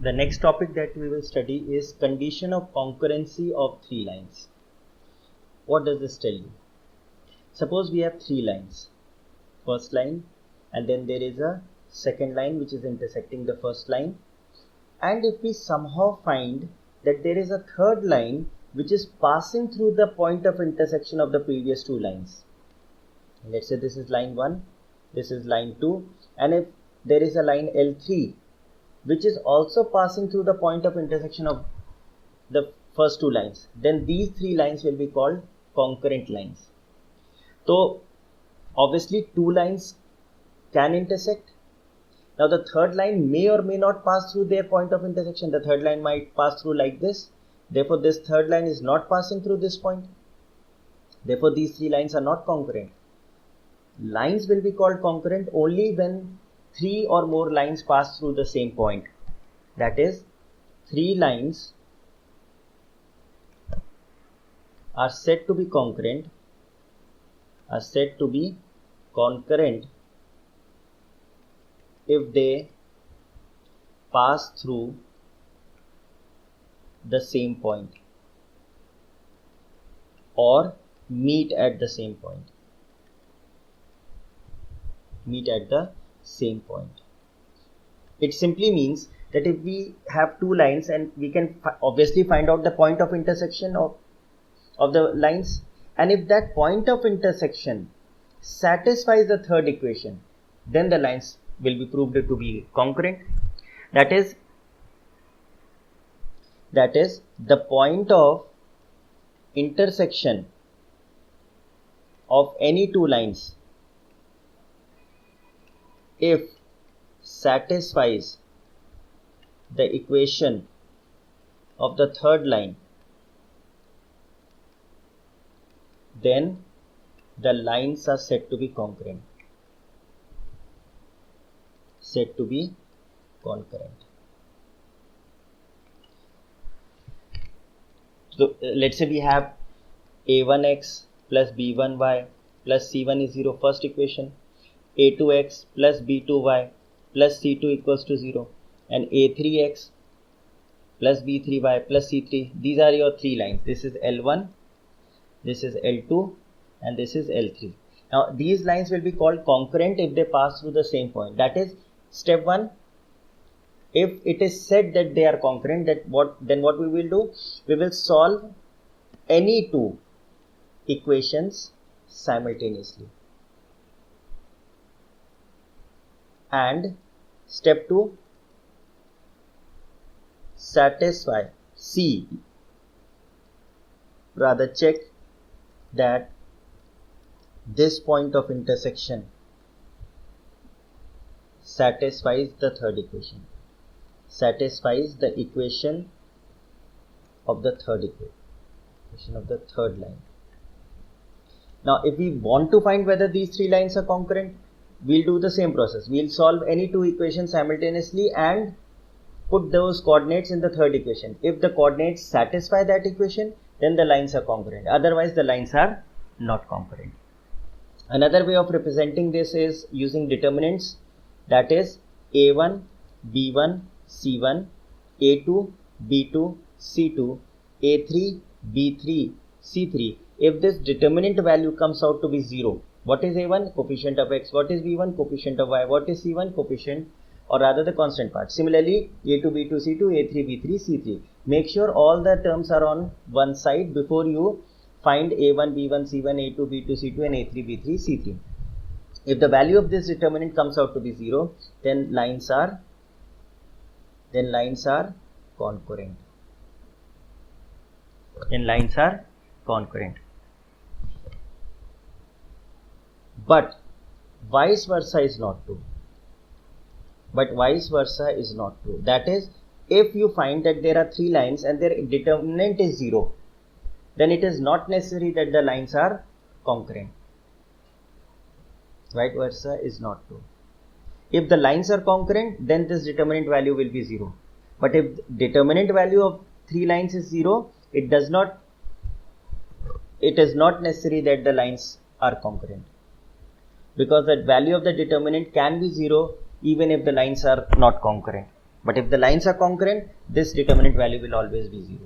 The next topic that we will study is condition of concurrency of three lines. What does this tell you? Suppose we have three lines. First line, and then there is a second line which is intersecting the first line. And if we somehow find that there is a third line which is passing through the point of intersection of the previous two lines. Let's say this is line 1, this is line 2, and if there is a line L3 which is also passing through the point of intersection of the first two lines, then these three lines will be called concurrent lines. So obviously two lines can intersect. Now the third line may or may not pass through their point of intersection. The third line might pass through like this. Therefore this third line is not passing through this point. Therefore these three lines are not concurrent. Lines will be called concurrent only when three or more lines pass through the same point. That is, three lines are said to be concurrent, if they pass through the same point or meet at the same point. It simply means that if we have two lines and we can obviously find out the point of intersection of the lines, and if that point of intersection satisfies the third equation, then the lines will be proved to be concurrent. That is the point of intersection of any two lines, if satisfies the equation of the third line, then the lines are said to be concurrent. So let's say we have a1x plus b1y plus c1 is 0, first equation, a2x plus b2y plus c2 equals to 0, and a3x plus b3y plus c3. These are your three lines. This is L1, this is L2, and this is L3. Now these lines will be called concurrent if they pass through the same point. That is step 1. If it is said that they are concurrent, then what we will do? We will solve any two equations simultaneously. And step 2, check that this point of intersection satisfies the third equation, satisfies the equation of the third line. Now if we want to find whether these three lines are concurrent, we'll do the same process. We'll solve any two equations simultaneously and put those coordinates in the third equation. If the coordinates satisfy that equation, then the lines are concurrent. Otherwise the lines are not concurrent. Another way of representing this is using determinants. That is a1, b1, c1, a2, b2, c2, a3, b3, c3. If this determinant value comes out to be 0, what is a1? Coefficient of x. What is b1? Coefficient of y. What is c1? Coefficient, or rather the constant part. Similarly, a2, b2, c2, a3, b3, c3. Make sure all the terms are on one side before you find a1, b1, c1, a2, b2, c2, and a3, b3, c3. If the value of this determinant comes out to be 0, then lines are concurrent. But vice versa is not true. That is, if you find that there are three lines and their determinant is 0, then it is not necessary that the lines are concurrent. Vice versa is not true. If the lines are concurrent, then this determinant value will be 0. But if determinant value of three lines is 0, it is not necessary that the lines are concurrent. because the value of the determinant can be 0 even if the lines are not concurrent. But if the lines are concurrent, this determinant value will always be 0.